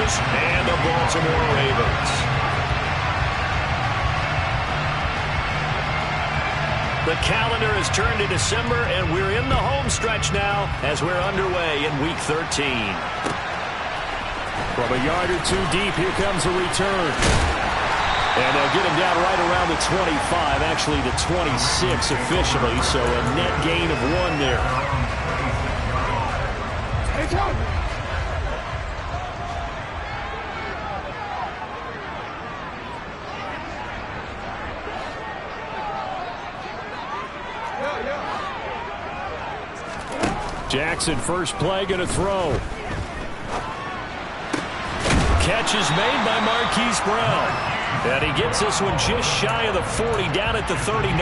Broncos and the Baltimore Ravens. The calendar has turned to December, and we're in the home stretch now as we're underway in Week 13. From a yard or two deep, here comes a return. And they'll get him down right around the 25, actually the 26 officially, so a net gain of 1 there. Jackson, first play, going to throw. Catch is made by Marquise Brown. And he gets this one just shy of the 40, down at the 39.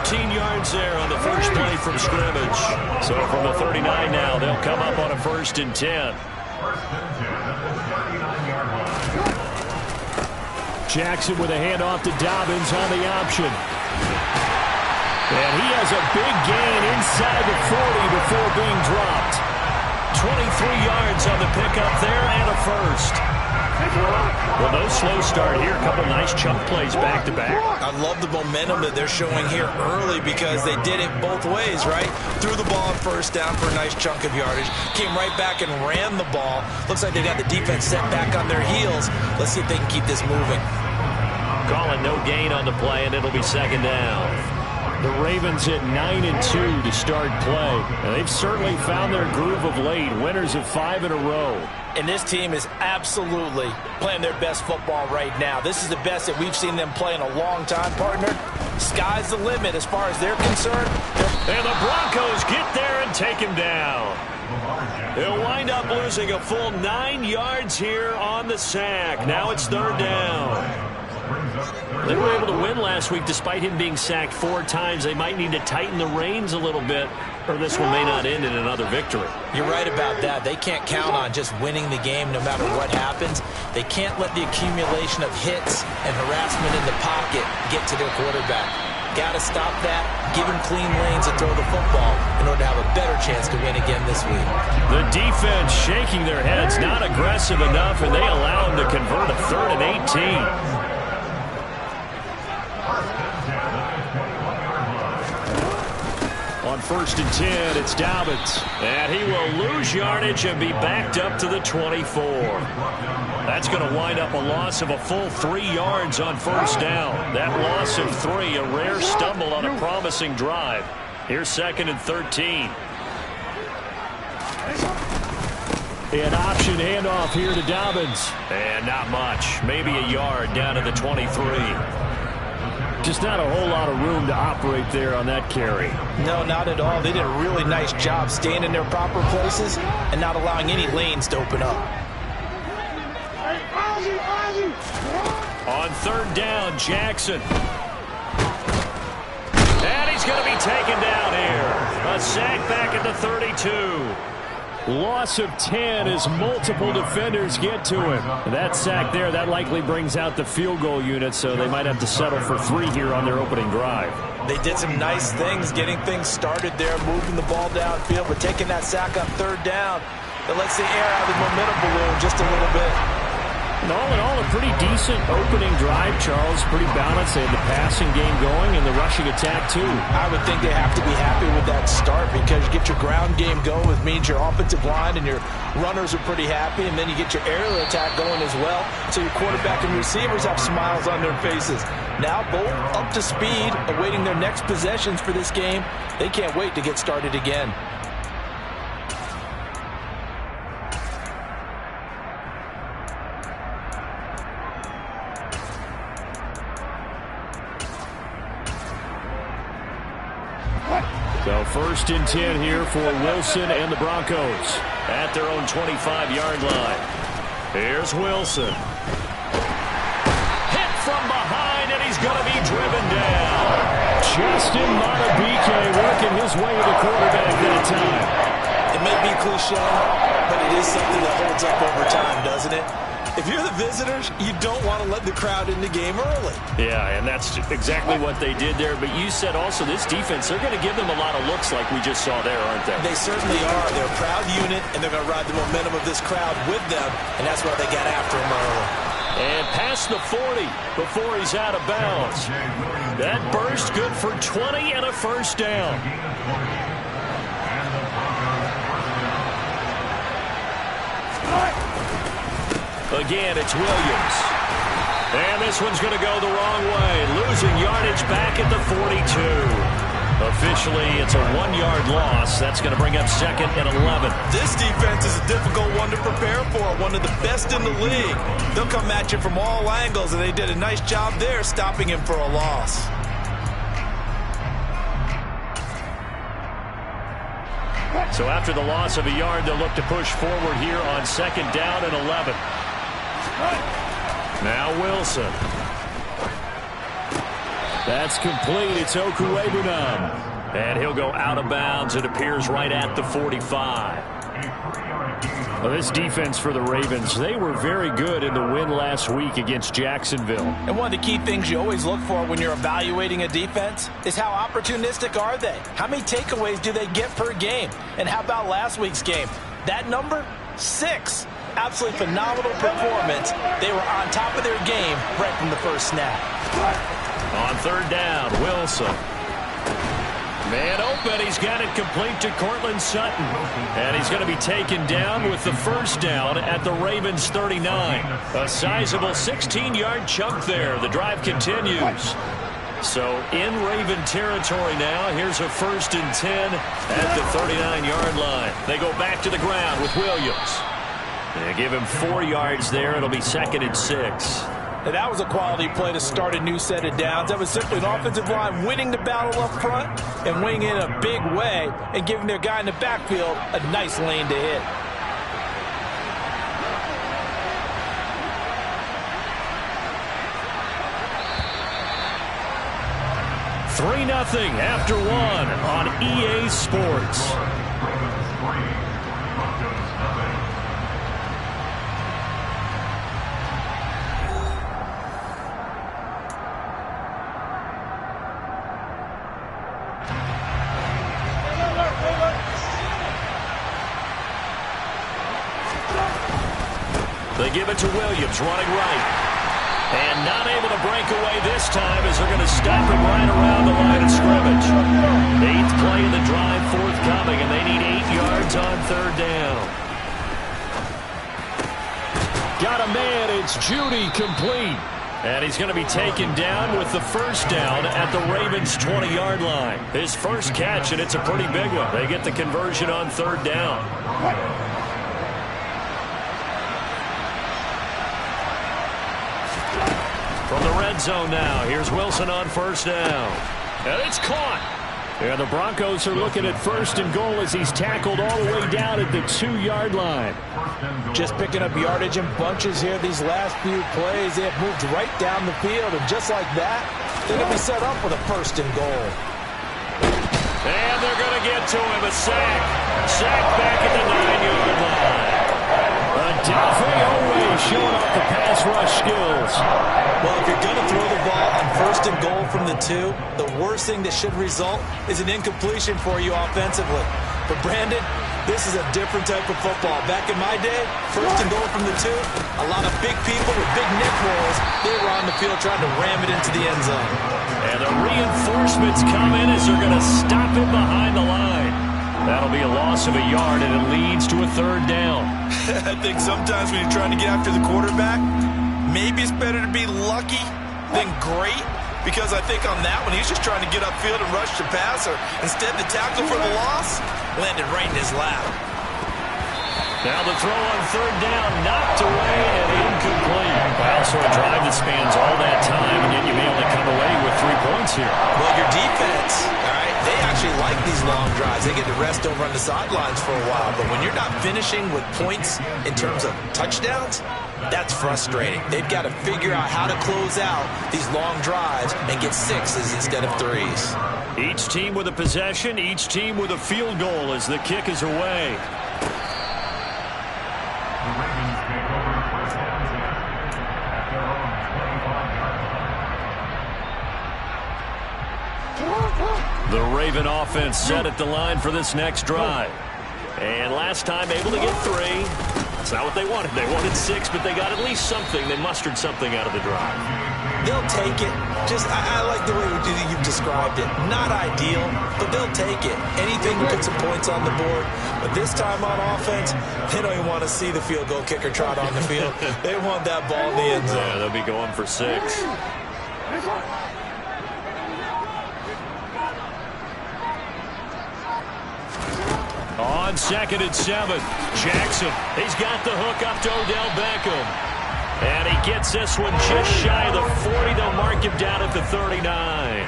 14 yards there on the first play from scrimmage. So from the 39 now, they'll come up on a 1st and 10. Jackson with a handoff to Dobbins on the option. And he has a big gain inside the 40 before being dropped. 23 yards on the pickup there and a first. Well, no slow start here. A couple nice chunk plays back-to-back. I love the momentum that they're showing here early because they did it both ways, right? Threw the ball on first down for a nice chunk of yardage. Came right back and ran the ball. Looks like they got the defense set back on their heels. Let's see if they can keep this moving. Calling no gain on the play, and it'll be 2nd down. The Ravens at 9-2 to start play. And they've certainly found their groove of late. Winners of 5 in a row. And this team is absolutely playing their best football right now. This is the best that we've seen them play in a long time, partner. Sky's the limit as far as they're concerned. And the Broncos get there and take him down. They'll wind up losing a full 9 yards here on the sack. Now it's 3rd down. They were able to win last week despite him being sacked 4 times. They might need to tighten the reins a little bit, or this one may not end in another victory. You're right about that. They can't count on just winning the game no matter what happens. They can't let the accumulation of hits and harassment in the pocket get to their quarterback. Got to stop that, give him clean lanes to throw the football in order to have a better chance to win again this week. The defense shaking their heads, not aggressive enough, and they allow him to convert a 3rd and 18. On 1st and 10, it's Dobbins. And he will lose yardage and be backed up to the 24. That's going to wind up a loss of a full 3 yards on 1st down. That loss of 3, a rare stumble on a promising drive. Here's 2nd and 13. An option handoff here to Dobbins. And not much. Maybe a yard down to the 23. Just not a whole lot of room to operate there on that carry. No, not at all. They did a really nice job staying in their proper places and not allowing any lanes to open up. On 3rd down, Jackson. And he's going to be taken down here. A sack back at the 32. Loss of 10 as multiple defenders get to him. That sack there, that likely brings out the field goal unit, so they might have to settle for 3 here on their opening drive. They did some nice things getting things started there, moving the ball downfield, but taking that sack on 3rd down, that lets the air out of the momentum balloon just a little bit. And all in all, a pretty decent opening drive, Charles. Pretty balanced. They had the passing game going and the rushing attack, too. I would think they have to be happy with that start because you get your ground game going, which means your offensive line and your runners are pretty happy, and then you get your aerial attack going as well, so your quarterback and receivers have smiles on their faces. Now both up to speed, awaiting their next possessions for this game. They can't wait to get started again. So 1st and 10 here for Wilson and the Broncos at their own 25-yard line. Here's Wilson. Hit from behind, and he's going to be driven down. Justin Madubuike working his way to the quarterback that time. It may be cliche, but it is something that holds up over time, doesn't it? If you're the visitors, you don't want to let the crowd in the game early. Yeah, and that's exactly what they did there. But you said also this defense, they're going to give them a lot of looks like we just saw there, aren't they? They certainly are. They're a proud unit, and they're going to ride the momentum of this crowd with them, and that's why they got after him early. And past the 40 before he's out of bounds. That burst good for 20 and a first down. Again, it's Williams. And this one's going to go the wrong way. Losing yardage back at the 42. Officially, it's a 1-yard loss. That's going to bring up second and 11. This defense is a difficult one to prepare for, one of the best in the league. They'll come at you from all angles, and they did a nice job there stopping him for a loss. So after the loss of a yard, they'll look to push forward here on second down and 11. Now Wilson. That's complete. It's Okuwebunam. And he'll go out of bounds. It appears right at the 45. Well, this defense for the Ravens, they were very good in the win last week against Jacksonville. And one of the key things you always look for when you're evaluating a defense is how opportunistic are they? How many takeaways do they get per game? And how about last week's game? That number? 6. Absolutely phenomenal performance. They were on top of their game right from the first snap. On third down, Wilson. Man open, he's got it complete to Cortland Sutton. And he's going to be taken down with the first down at the Ravens 39. A sizable 16-yard chunk there. The drive continues. So in Raven territory now, here's a 1st and 10 at the 39-yard line. They go back to the ground with Williams. They give him 4 yards there. It'll be 2nd and 6. And that was a quality play to start a new set of downs. That was simply an offensive line winning the battle up front and winning in a big way and giving their guy in the backfield a nice lane to hit. Three 3-0 after 1 on EA Sports. They give it to Williams, running right. And not able to break away this time as they're going to stop him right around the line of scrimmage. 8th play of the drive forthcoming, and they need 8 yards on third down. Got a man, it's Judy, complete. And he's going to be taken down with the first down at the Ravens' 20-yard line. His first catch, and it's a pretty big one. They get the conversion on third down. From the red zone now, here's Wilson on first down. And it's caught. And the Broncos are looking at 1st and goal as he's tackled all the way down at the 2-yard line. Just picking up yardage in bunches here these last few plays. They have moved right down the field, and just like that, they're going to be set up with a 1st and goal. And they're going to get to him, a sack. Sack back at the 9-yard line. Adolphe always showing off the pass rush skills. Well, if you're going to throw the ball on 1st and goal from the 2, the worst thing that should result is an incompletion for you offensively. But Brandon, this is a different type of football. Back in my day, 1st and goal from the 2, a lot of big people with big neck rolls, they were on the field trying to ram it into the end zone. And the reinforcements come in as they're going to stop him behind the line. That'll be a loss of a yard, and it leads to a 3rd down. I think sometimes when you're trying to get after the quarterback, maybe it's better to be lucky than great, because I think on that one, he's just trying to get upfield and rush the passer. Instead, the tackle for the loss landed right in his lap. Now the throw on 3rd down, knocked away and incomplete. Also a drive that spans all that time, and yet you may only come away with 3 points here. Well, your defense, all right, they actually like these long drives. They get to rest over on the sidelines for a while, but when you're not finishing with points in terms of touchdowns, that's frustrating. They've got to figure out how to close out these long drives and get 6s instead of 3s. Each team with a possession, each team with a field goal as the kick is away. The Raven offense set at the line for this next drive. And last time able to get 3. That's not what they wanted. They wanted 6, but they got at least something. They mustered something out of the drive. They'll take it. I like the way you've described it. Not ideal, but they'll take it. Anything to put some points on the board. But this time on offense, they don't even want to see the field goal kicker trot on the field. They want that ball in the end zone. Yeah, they'll be going for 6. On 2nd and 7, Jackson. He's got the hook up to Odell Beckham. And he gets this one just shy of the 40. They'll mark him down at the 39.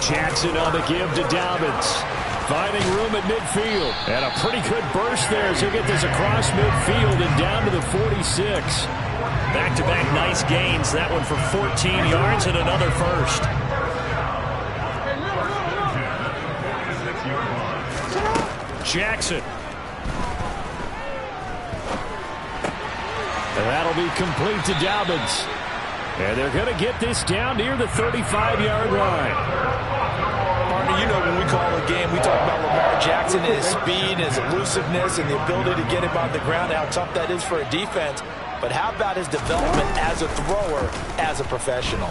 Jackson on the give to Dobbins. Finding room at midfield. And a pretty good burst there as he'll get this across midfield and down to the 46. Back-to-back nice gains. That one for 14 yards and another first. Jackson. And that'll be complete to Dobbins. And they're going to get this down near the 35-yard line. Partner, you know when we call a game, we talk about Lamar Jackson and his speed and his elusiveness and the ability to get him on the ground, how tough that is for a defense. But how about his development as a thrower, as a professional?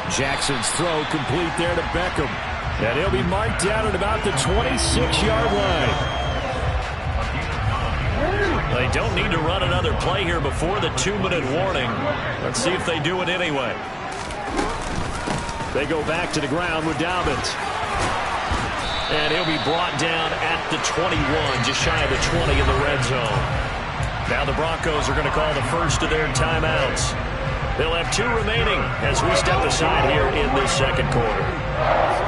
Jackson's throw complete there to Beckham. And he'll be marked down at about the 26-yard line. They don't need to run another play here before the 2-minute warning. Let's see if they do it anyway. They go back to the ground with Dobbins. And he'll be brought down at the 21, just shy of the 20 in the red zone. Now the Broncos are going to call the first of their timeouts. They'll have 2 remaining as we step aside here in this second quarter.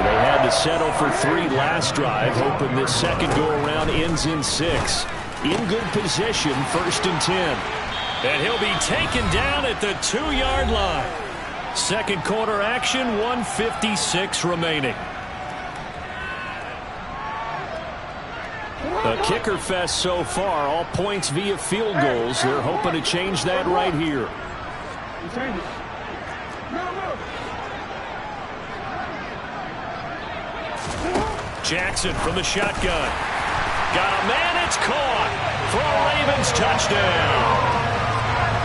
They had to settle for 3 last drive, hoping this second go-around ends in 6. In good position, 1st and 10. And he'll be taken down at the 2-yard line. Second quarter action, 1:56 remaining. A kicker fest so far, all points via field goals. They're hoping to change that right here. Jackson from the shotgun. Got a man, it's caught for a Ravens touchdown.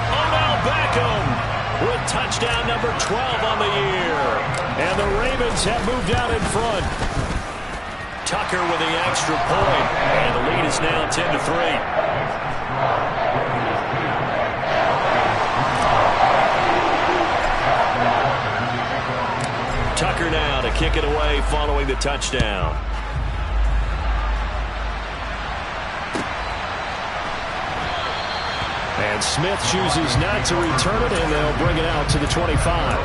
Odell Beckham with touchdown number 12 on the year. And the Ravens have moved out in front. Tucker with the extra point, and the lead is now 10-3. Tucker now to kick it away following the touchdown. And Smith chooses not to return it, and they'll bring it out to the 25.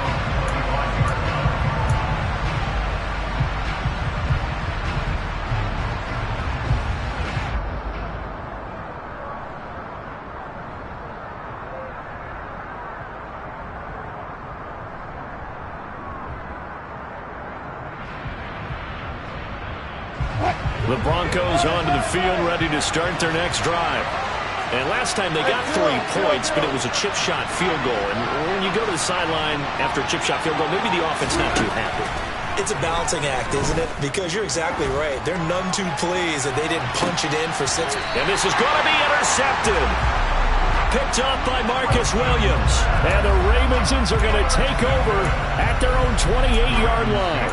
The Broncos onto the field, ready to start their next drive. And last time they got 3 points, but it was a chip shot field goal. And when you go to the sideline after a chip shot field goal, maybe the offense not too happy. It's a balancing act, isn't it? Because you're exactly right. They're none too pleased that they didn't punch it in for 6. And this is going to be intercepted. Picked up by Marcus Williams. And the Ravensons are going to take over at their own 28-yard line.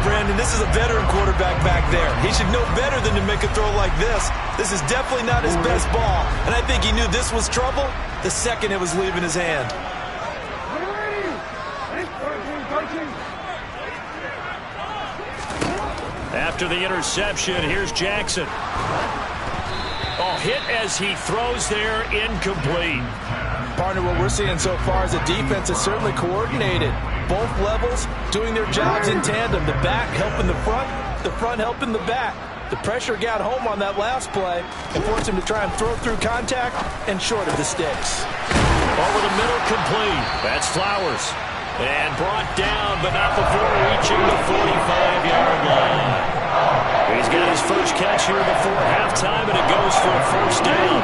Brandon, this is a veteran quarterback back there. He should know better than to make a throw like this. This is definitely not his best ball. And I think he knew this was trouble the second it was leaving his hand. After the interception, here's Jackson. Oh, hit as he throws there, incomplete. Partner, what we're seeing so far is the defense is certainly coordinated. Both levels doing their jobs in tandem. The back helping the front helping the back. The pressure got home on that last play and forced him to try and throw through contact and short of the sticks. Over the middle, complete. That's Flowers. And brought down, but not before reaching the 45-yard line. He's got his first catch here before halftime. time, and it goes for a first down.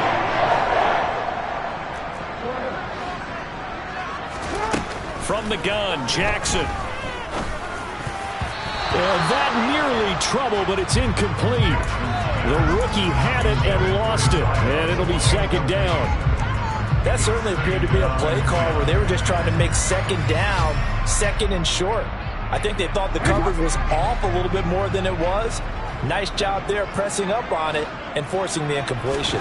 From the gun, Jackson. That nearly trouble, but it's incomplete. The rookie had it and lost it, and it'll be second down. That certainly appeared to be a play call where they were just trying to make second down, second and short. I think they thought the coverage was off a little bit more than it was. Nice job there pressing up on it and forcing the incompletion.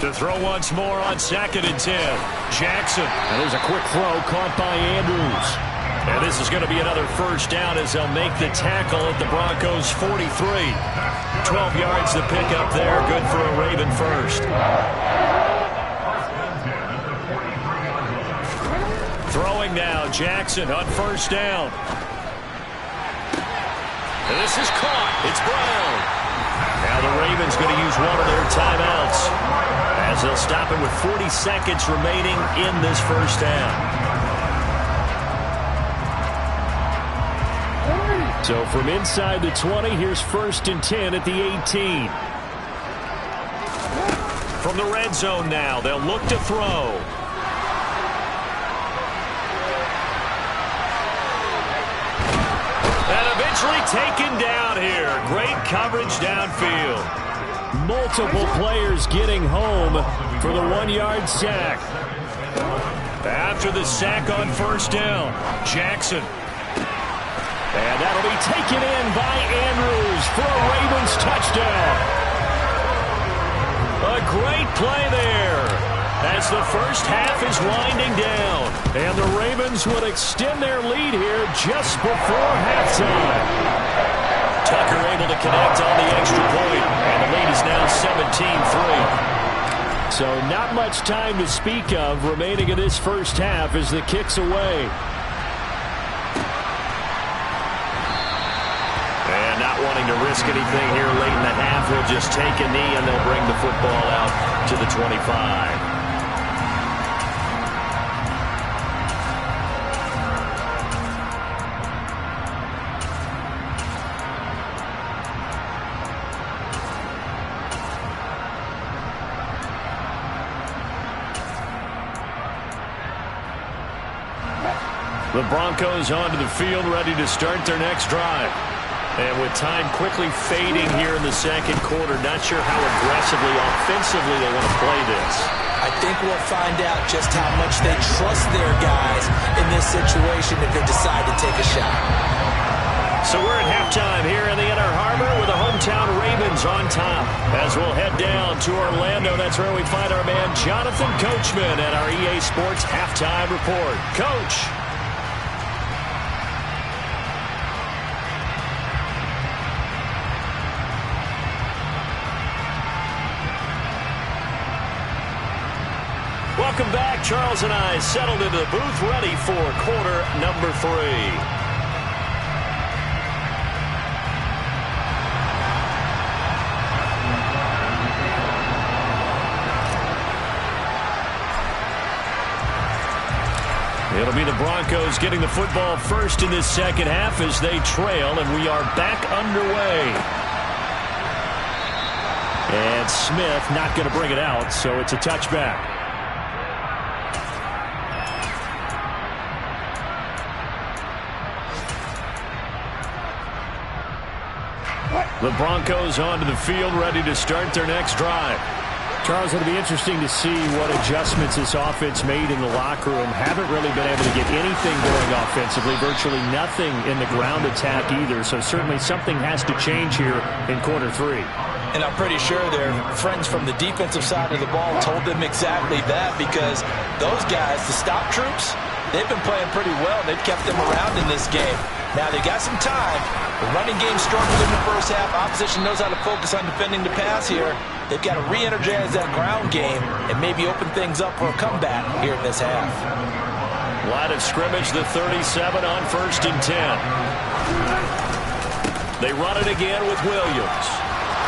To throw once more on 2nd and 10. Jackson. And there's a quick throw caught by Andrews. And this is going to be another first down as they'll make the tackle at the Broncos' 43. 12 yards to pick up there. Good for a Raven first. Throwing now, Jackson on first down. And this is caught. It's Brown. Now the Ravens going to use one of their timeouts as they'll stop it with 40 seconds remaining in this first half. So from inside the 20, here's 1st and 10 at the 18. From the red zone now, they'll look to throw. And eventually taken down here. Great coverage downfield. Multiple players getting home for the 1-yard sack. After the sack on first down, Jackson. And that'll be taken in by Andrews for a Ravens touchdown. A great play there as the first half is winding down. And the Ravens would extend their lead here just before halftime. Tucker able to connect on the extra point, and the lead is now 17-3. So not much time to speak of remaining in this first half as the kick's away. And not wanting to risk anything here late in the half, they'll just take a knee and they'll bring the football out to the 25. The Broncos onto the field, ready to start their next drive. And with time quickly fading here in the second quarter, not sure how aggressively, offensively they want to play this. I think we'll find out just how much they trust their guys in this situation if they decide to take a shot. So we're at halftime here in the Inner Harbor with the hometown Ravens on top. As we'll head down to Orlando, that's where we find our man Jonathan Coachman at our EA Sports Halftime Report. Coach. Welcome back. Charles and I settled into the booth, ready for quarter number 3. It'll be the Broncos getting the football first in this second half as they trail, and we are back underway. And Smith not going to bring it out, so it's a touchback. The Broncos onto the field, ready to start their next drive. Charles, it'll be interesting to see what adjustments this offense made in the locker room. Haven't really been able to get anything going offensively, virtually nothing in the ground attack either. So certainly something has to change here in quarter 3. And I'm pretty sure their friends from the defensive side of the ball told them exactly that, because those guys, the stop troops, they've been playing pretty well. They've kept them around in this game. Now they got some time. The running game struggled in the first half. Opposition knows how to focus on defending the pass here. They've got to re-energize that ground game and maybe open things up for a comeback here in this half. Line of scrimmage, the 37 on 1st and 10. They run it again with Williams.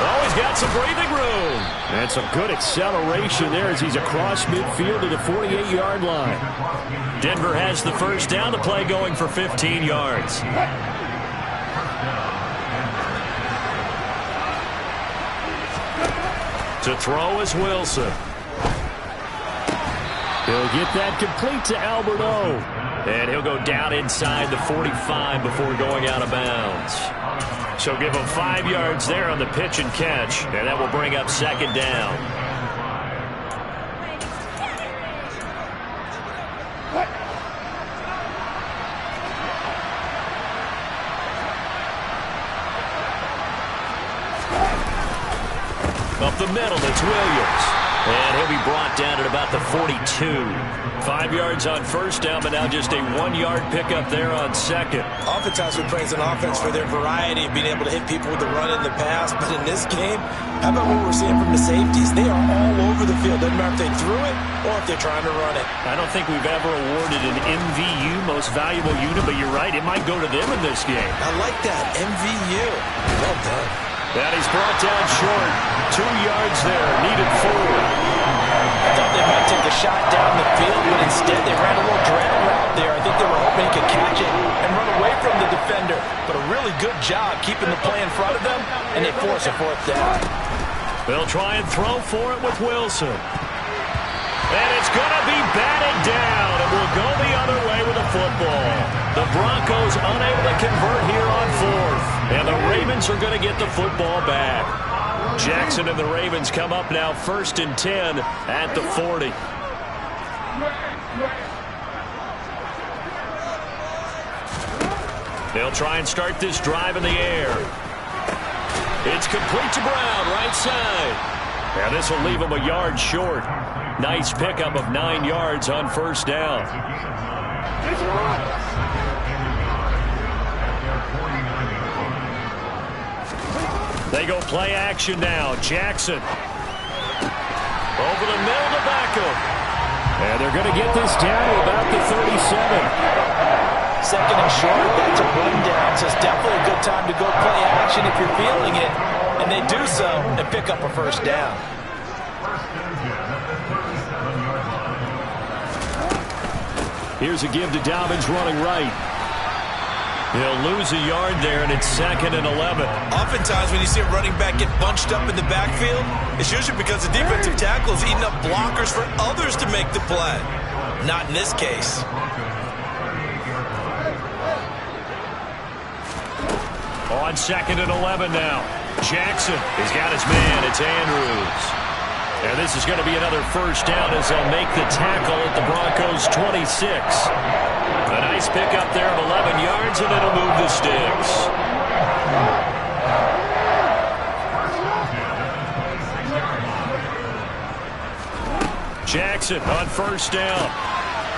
Oh, he's got some breathing room. And some good acceleration there as he's across midfield to the 48-yard line. Denver has the first down. The play going for 15 yards. To throw is Wilson. He'll get that complete to Alberto. And he'll go down inside the 45 before going out of bounds. So give him 5 yards there on the pitch and catch, and that will bring up second down. Up the middle, it's Williams. And he'll be brought down at about the 42. 5 yards on first down, but now just a 1-yard pickup there on second. Oftentimes we praise an offense for their variety of being able to hit people with the run in the pass, but in this game, how about what we're seeing from the safeties? They are all over the field. Doesn't matter if they threw it or if they're trying to run it. I don't think we've ever awarded an MVU, most valuable unit, but you're right, it might go to them in this game. I like that, MVU. Well done. And he's brought down short. 2 yards there, needed 4. I thought they might take a shot down the field, but instead they ran a little drag route there. I think they were hoping he could catch it and run away from the defender. But a really good job keeping the play in front of them, and they force a 4th down. They'll try and throw for it with Wilson. And it's going to be batted down. It will go the other way with the football. The Broncos unable to convert here on 4th. And the Ravens are going to get the football back. Jackson and the Ravens come up now 1st and 10 at the 40. They'll try and start this drive in the air. It's complete to Brown, right side. And this will leave him a yard short. Nice pickup of 9 yards on first down. They go play action now. Jackson. Over the middle to Beckham. And they're going to get this down to about the 37. 2nd and short, that's a rundown, so it's definitely a good time to go play action if you're feeling it. And they do so and pick up a first down. Here's a give to Dobbins running right. He'll lose a yard there, and it's 2nd and 11. Oftentimes when you see a running back get bunched up in the backfield, it's usually because the defensive tackle is eating up blockers for others to make the play. Not in this case. On 2nd and 11 now. Jackson has got his man. It's Andrews. And this is going to be another first down as they'll make the tackle at the Broncos' 26. A nice pickup there of 11 yards, and it'll move the sticks. Jackson on first down.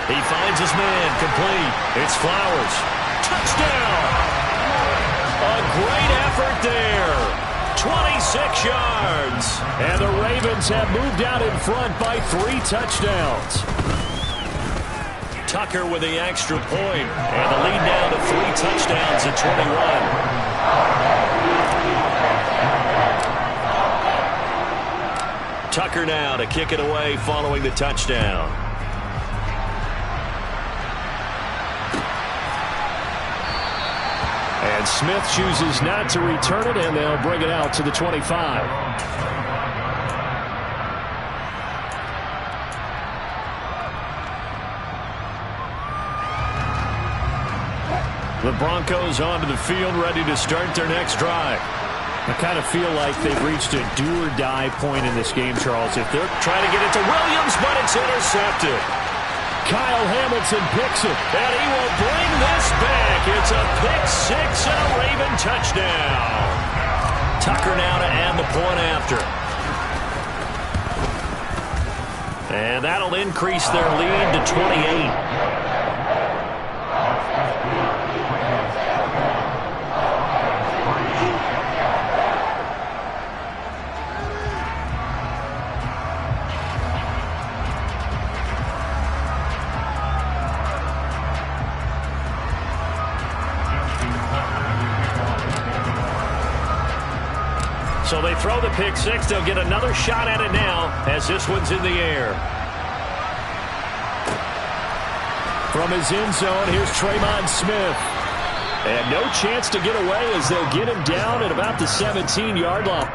He finds his man, complete. It's Flowers. Touchdown! A great effort there. 26 yards. And the Ravens have moved out in front by 3 touchdowns. Tucker with the extra point. And the lead now to 3 touchdowns at 21. Tucker now to kick it away following the touchdown. And Smith chooses not to return it, and they'll bring it out to the 25. The Broncos onto the field, ready to start their next drive. I kind of feel like they've reached a do-or-die point in this game, Charles. If they're trying to get it to Williams, but it's intercepted. Kyle Hamilton picks it. And he will bring this back. It's a pick 6 and a Raven touchdown. Tucker now to add the point after. And that'll increase their lead to 28. So they throw the pick 6. They'll get another shot at it now as this one's in the air. From his end zone, here's Tremon Smith. And no chance to get away as they'll get him down at about the 17-yard line.